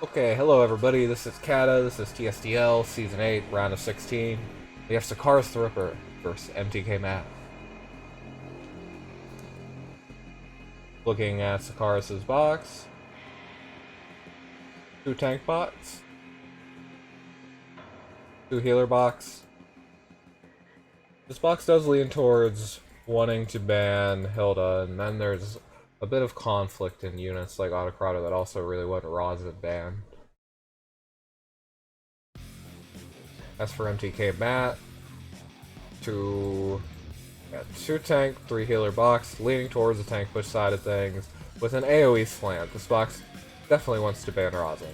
Okay, hello everybody, this is Kata, this is TSdL, Season 8, Round of 16. We have SikarasTheRipper versus MTKMAT. Looking at Sikaras's box. 2 tank bots. 2 healer box. This box does lean towards wanting to ban Hilda, and then there's a bit of conflict in units like Autocrata that also really want RO16 banned. As for MTKMAT, 2 tank, 3 healer box, leaning towards the tank push side of things, with an AoE slant. This box definitely wants to ban RO16.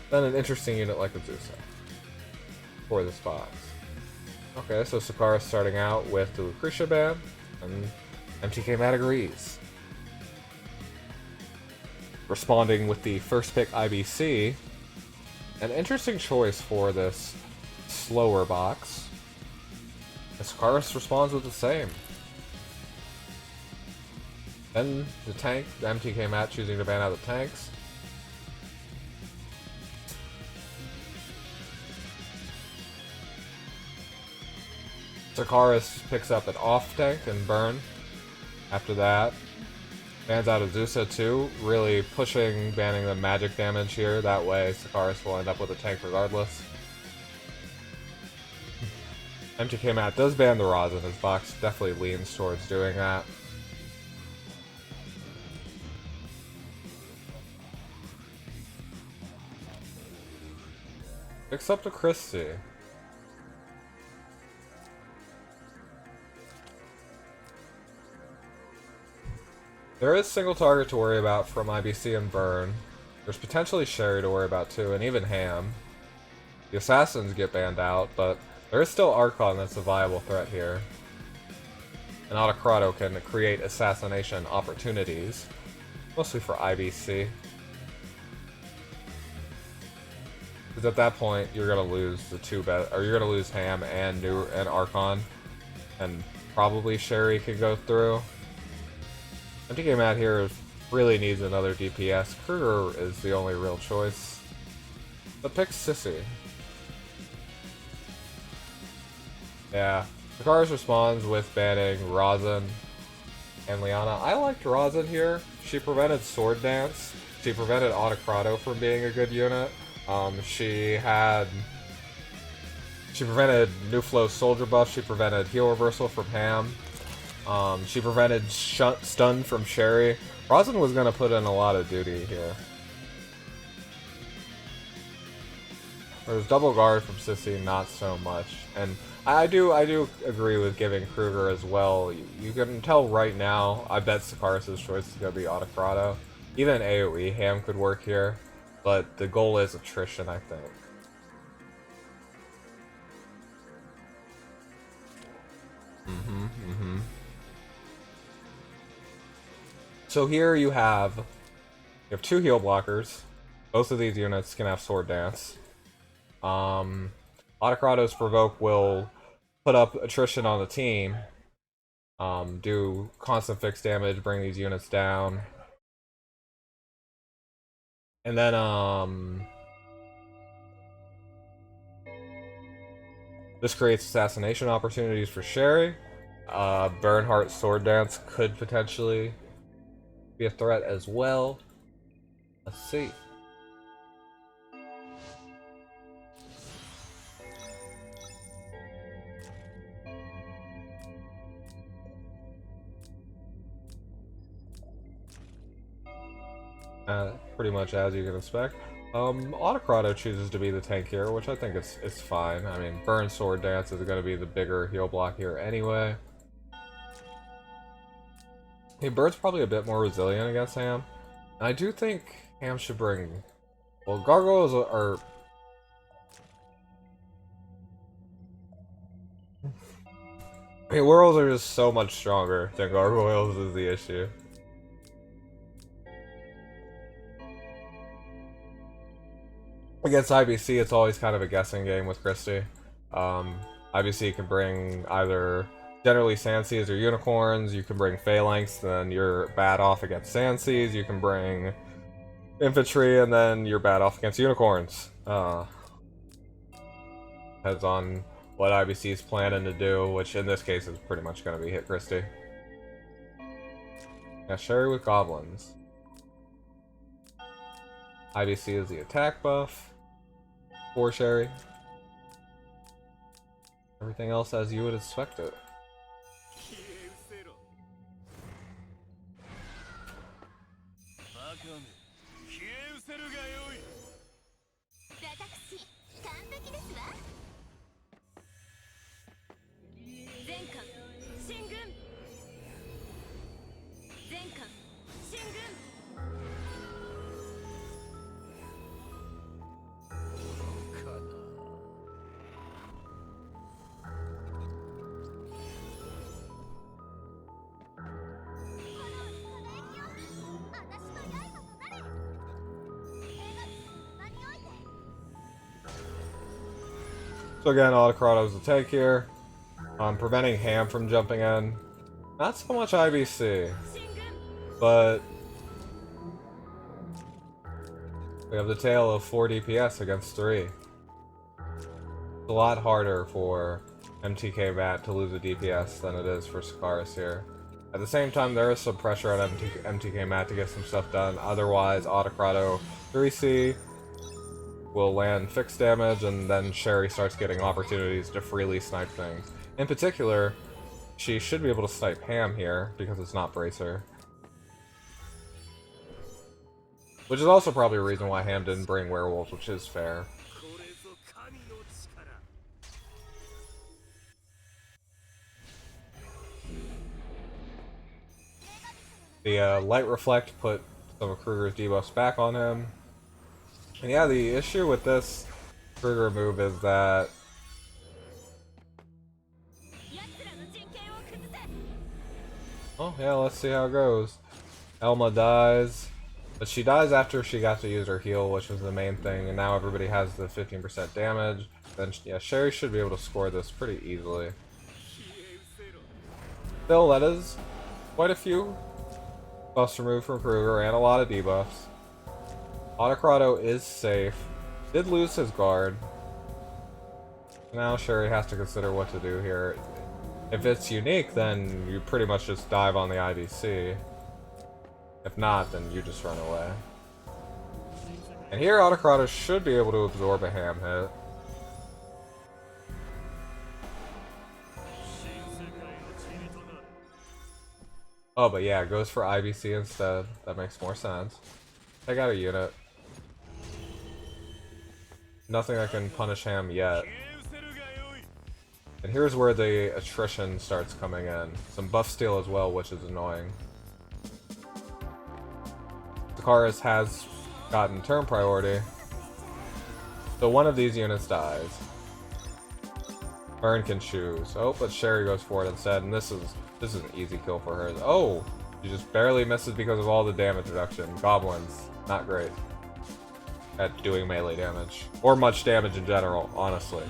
Then an interesting unit like Azusa for this box. Okay, so Sikaras starting out with the Lucretia ban, and MTKMAT agrees. Responding with the first pick IBC, an interesting choice for this slower box. Sikaras responds with the same. Then the tank, the MTKMAT choosing to ban out the tanks. Sikaras picks up an off tank and burn. After that, bans out Azusa too, really pushing banning the magic damage here. That way Sikaras will end up with a tank regardless. MTKMAT does ban the RO16, his box definitely leans towards doing that. Picks up the Christie. There is single target to worry about from IBC and Burn. There's potentially Sherry to worry about too, and even Ham. The Assassins get banned out, but there is still Archon that's a viable threat here. And Autocrata can create assassination opportunities, mostly for IBC. Because at that point, you're gonna lose the you're gonna lose Ham and Archon, and probably Sherry can go through. MTKMAT here really needs another DPS. Kruger is the only real choice. But pick Sissy. Yeah. Sikaras responds with banning RO16 and Liana. I liked RO16 here. She prevented Sword Dance. She prevented Autocrata from being a good unit. She prevented New Flow Soldier buff. She prevented heal reversal from Ham. She prevented stun from Sherry. RO16 was gonna put in a lot of duty here. There's double guard from Sissy, not so much. And I do agree with giving Kruger as well. You can tell right now, I bet Sikaras' choice is gonna be Autocrata. Even AoE Ham could work here, but the goal is attrition, I think. So here you have 2 heal blockers. Both of these units can have Sword Dance. Autocrata's Provoke will put up attrition on the team. Do constant fixed damage, bring these units down. And then, this creates assassination opportunities for Sherry. Bernhardt Sword Dance could potentially be a threat as well. Let's see. Pretty much as you can expect. Autocrata chooses to be the tank here, which I think it's fine. I mean, Burn Sword Dance is going to be the bigger heal block here anyway. Hey, Bird's probably a bit more resilient against Ham. And I do think Ham should bring... Well, Gargoyles are... I mean, Worlds are just so much stronger than Gargoyles is the issue. Against IBC, it's always kind of a guessing game with Christie. IBC can bring either generally Sandseas or Unicorns. You can bring Phalanx, then you're bad off against Sandseas. You can bring infantry, and then you're bad off against unicorns. Heads on what IBC is planning to do, which in this case is pretty much going to be hit Christie. Yeah, Sherry with goblins. IBC is the attack buff for Sherry. Everything else as you would expect it. So again, Autocrato's the take here. Preventing Ham from jumping in. Not so much IBC, but we have the tale of 4 DPS against 3. It's a lot harder for MTKMAT to lose a DPS than it is for Sikaras here. At the same time, there is some pressure on MTKMAT to get some stuff done. Otherwise, Autocrato 3C will land fixed damage, and then Sherry starts getting opportunities to freely snipe things. In particular, she should be able to snipe Ham here, because it's not Bracer. Which is also probably a reason why Ham didn't bring Werewolves, which is fair. The Light Reflect put some of Kruger's debuffs back on him. And yeah, the issue with this Kruger move is that oh yeah, let's see how it goes. Elma dies, but she dies after she got to use her heal, which was the main thing, and now everybody has the 15% damage. Then yeah, Sherry should be able to score this pretty easily. Still, that is quite a few buffs removed from Kruger and a lot of debuffs. Autocrato is safe. Did lose his guard. Now Sherry has to consider what to do here. If it's unique, then you pretty much just dive on the IBC. If not, then you just run away. And here Autocrato should be able to absorb a Ham hit. Oh, but yeah, it goes for IBC instead. That makes more sense. Take out a unit. Nothing that can punish Ham yet. And here's where the attrition starts coming in. Some buff steal as well, which is annoying. Sikaras has gotten turn priority, so one of these units dies. Burn can choose. Oh, but Sherry goes for it instead, and this is an easy kill for her. Oh, she just barely misses because of all the damage reduction. Goblins, not great at doing melee damage, or much damage in general, honestly.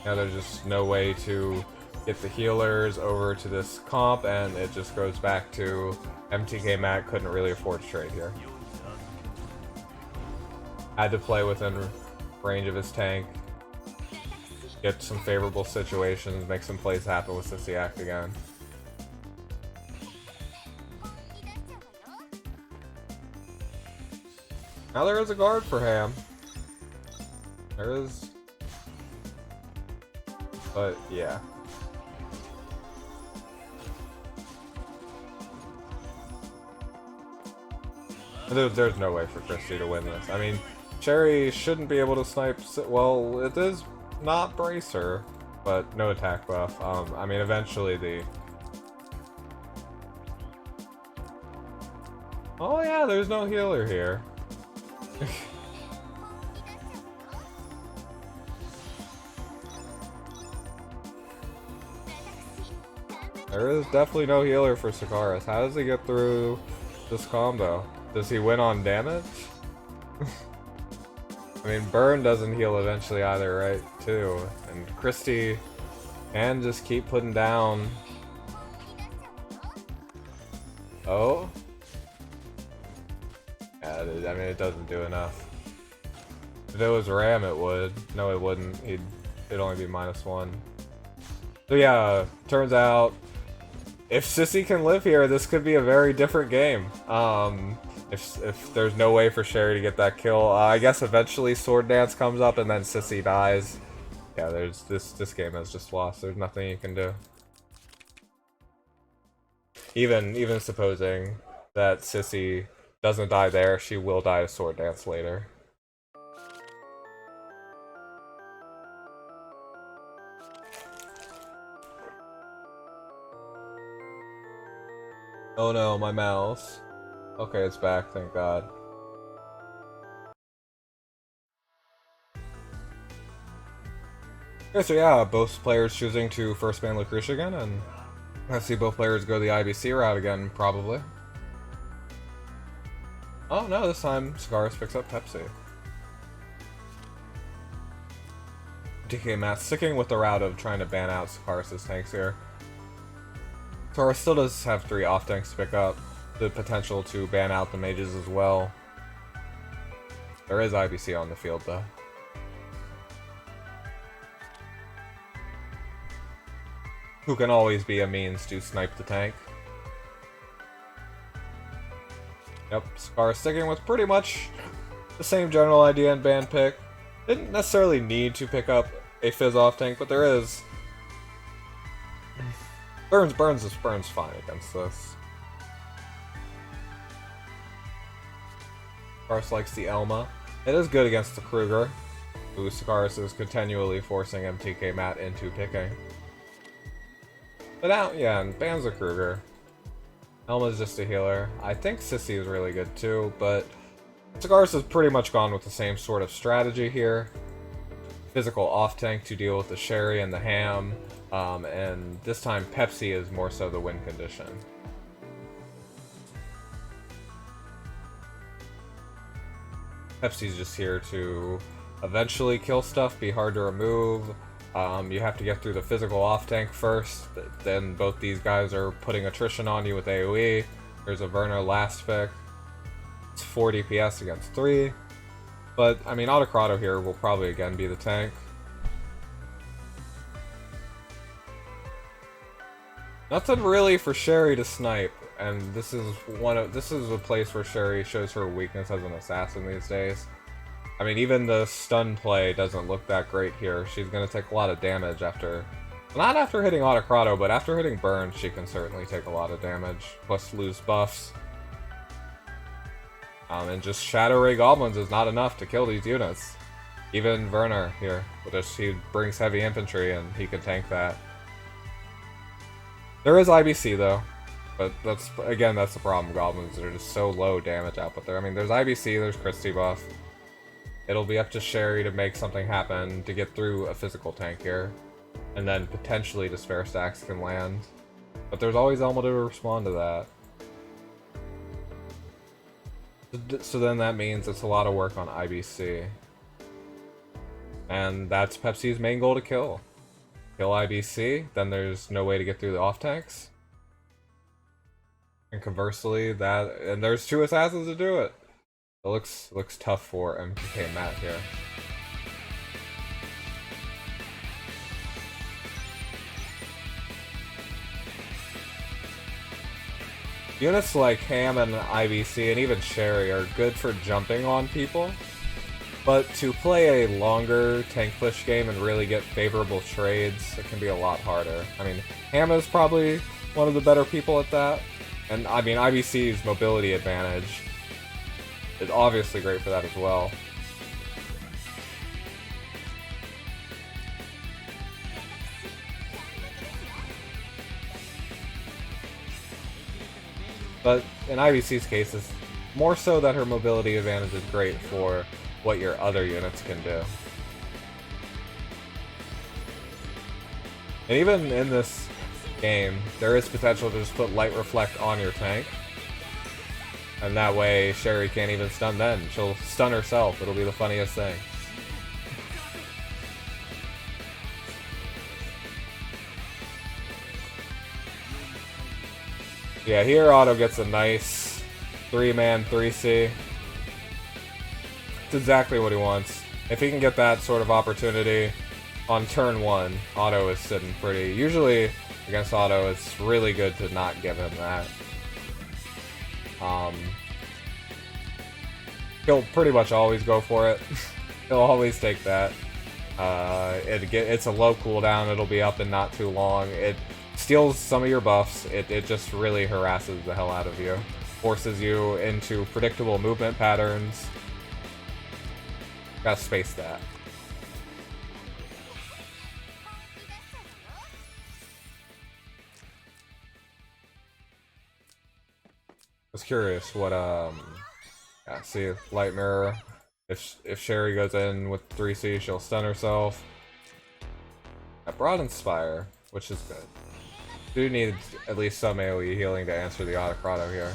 Now there's just no way to get the healers over to this comp, and it just goes back to MTKMAT couldn't really afford to trade here. Had to play within range of his tank, get some favorable situations, make some plays happen with Sissy Act again. Now there is a guard for Ham. There is. But yeah. There's no way for Christie to win this. I mean, Cherry shouldn't be able to snipe. Well, it is not Bracer, but no attack buff. I mean, eventually the. Oh yeah, there's no healer here. There is definitely no healer for Sikaras. How does he get through this combo? Does he win on damage? I mean, Burn doesn't heal eventually either, right? Too. And Christie can just keep putting down Oh? Yeah, I mean, it doesn't do enough. If it was Ram, it would. No, it wouldn't. It'd only be -1. So yeah, turns out, if Sissy can live here, this could be a very different game. If there's no way for Sherry to get that kill, I guess eventually Sword Dance comes up and then Sissy dies. Yeah, there's this game has just lost. There's nothing you can do. Even supposing that Sissy doesn't die there, she will die to Sword Dance later. Oh no, my mouse. Okay, it's back, thank God. Okay, so yeah, both players choosing to first ban Lucretia again, and I see both players go the IBC route again, probably. Oh no, this time Sikaras picks up Pepsi. MTKMAT sticking with the route of trying to ban out Sikaras' tanks here. Sikaras still does have 3 off tanks to pick up, the potential to ban out the mages as well. There is IBC on the field though. Who can always be a means to snipe the tank. Yep, Sikaras sticking with pretty much the same general idea and ban pick. Didn't necessarily need to pick up a Fizz off tank, but there is. Burns fine against this. Sikaras likes the Elma. It is good against the Kruger, who Sikaras is continually forcing MTKMAT into picking. But out, yeah, and bans the Kruger. Elma's just a healer. I think Sissy is really good too, but Sikaras has pretty much gone with the same sort of strategy here. Physical off-tank to deal with the Sherry and the Ham, and this time Pepsi is more so the win condition. Pepsi's just here to eventually kill stuff, be hard to remove. You have to get through the physical off-tank first, then both these guys are putting attrition on you with AoE. There's a Werner last pick. It's 4 DPS against 3. But, I mean, Autocrado here will probably again be the tank. Nothing really for Sherry to snipe, and this is a place where Sherry shows her weakness as an assassin these days. I mean, even the stun play doesn't look that great here. She's gonna take a lot of damage after... Not after hitting Autocrado, but after hitting Burn, she can certainly take a lot of damage, plus lose buffs. And just Shadow Ray Goblins is not enough to kill these units. Even Werner here, he brings heavy infantry and he can tank that. There is IBC though, but that's the problem. Goblins are just so low damage output there. I mean, there's IBC, there's Christie buff. It'll be up to Sherry to make something happen to get through a physical tank here, and then potentially Despair Stacks can land. But there's always Elma to respond to that. So then that means it's a lot of work on IBC. And that's Pepsi's main goal to kill. Kill IBC, then there's no way to get through the off-tanks. And conversely, and there's 2 assassins to do it. It looks tough for MTKMAT here. Units like Ham and IBC and even Sherry are good for jumping on people, but to play a longer tank push game and really get favorable trades, it can be a lot harder. I mean, Ham is probably one of the better people at that, and I mean, IBC's mobility advantage is obviously great for that as well. But in IBC's case, it's more so that her mobility advantage is great for what your other units can do. And even in this game, there is potential to just put Light Reflect on your tank. And that way, Sherry can't even stun then. She'll stun herself. It'll be the funniest thing. Yeah, here Otto gets a nice 3-man 3C. It's exactly what he wants. If he can get that sort of opportunity on turn 1, Otto is sitting pretty. Usually against Otto, it's really good to not give him that. He'll pretty much always go for it. He'll always take that. It's a low cooldown, it'll be up in not too long. It steals some of your buffs, it just really harasses the hell out of you. Forces you into predictable movement patterns. Gotta space that. I was curious what yeah, see, Light Mirror. If Sherry goes in with 3C, she'll stun herself. I brought Inspire, which is good. Do need at least some AoE healing to answer the Autocrata here.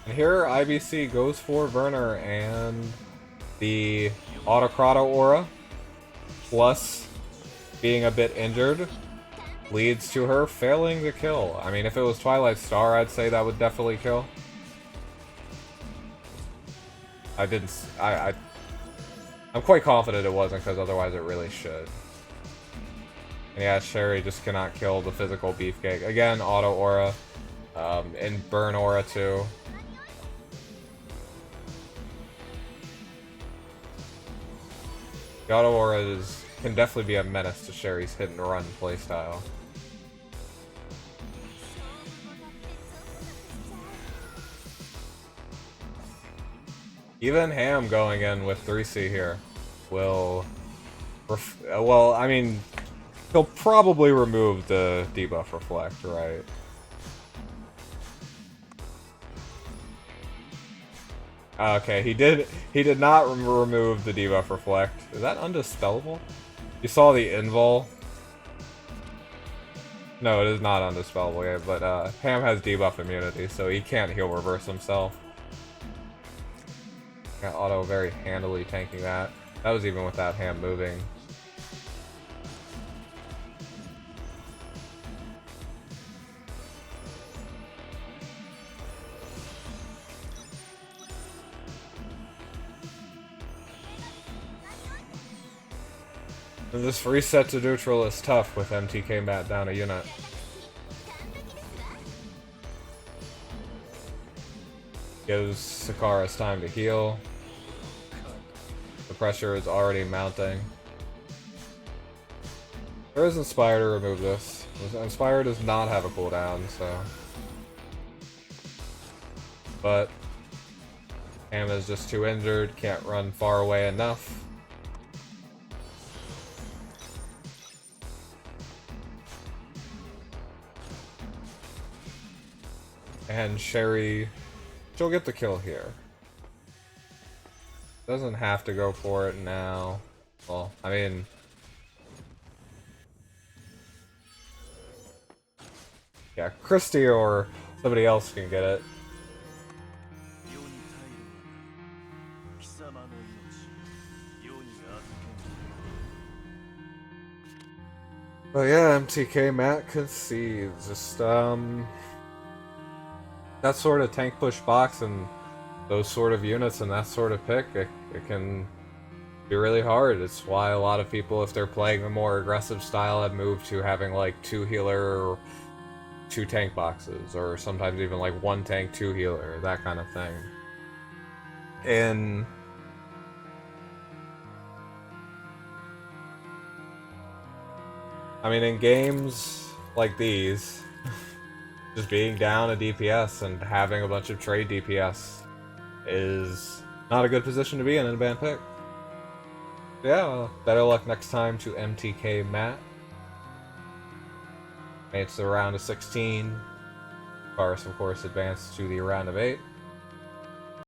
And here IBC goes for Werner and the Autocrata aura, plus being a bit injured, leads to her failing to kill. I mean, if it was Twilight Star, I'd say that would definitely kill. I'm quite confident it wasn't, because otherwise it really should. And yeah, Sherry just cannot kill the physical beefcake. Again, auto aura, and burn aura too. The auto aura can definitely be a menace to Sherry's hit and run playstyle. Even Ham going in with 3C here will... well, I mean, he'll probably remove the debuff Reflect, right? Okay, he did not remove the debuff Reflect. Is that undispellable? You saw the invul. No, it is not undispellable yet, but Ham has debuff immunity, so he can't heal reverse himself. Got Auto very handily tanking that. That was even without Ham moving. And this reset to neutral is tough with MTKMAT down a unit. Gives Sikaras time to heal. The pressure is already mounting. There is Inspire to remove this. Inspire does not have a cooldown, so... But... Ham is just too injured, can't run far away enough. And Sherry, she'll get the kill here. Doesn't have to go for it now. Well, I mean... Yeah, Christy or somebody else can get it. But yeah, MTKMAT concedes. Just, that sort of tank push box and those sort of units and that sort of pick, it can be really hard. It's why a lot of people, if they're playing a more aggressive style, have moved to having like 2 healer or 2 tank boxes, or sometimes even like 1 tank, 2 healer, that kind of thing. And I mean, in games like these, just being down a DPS and having a bunch of trade DPS is not a good position to be in a banned pick. Yeah, well, better luck next time to MTKMAT. Made it to the round of 16. Sikaras, of course, advanced to the round of 8.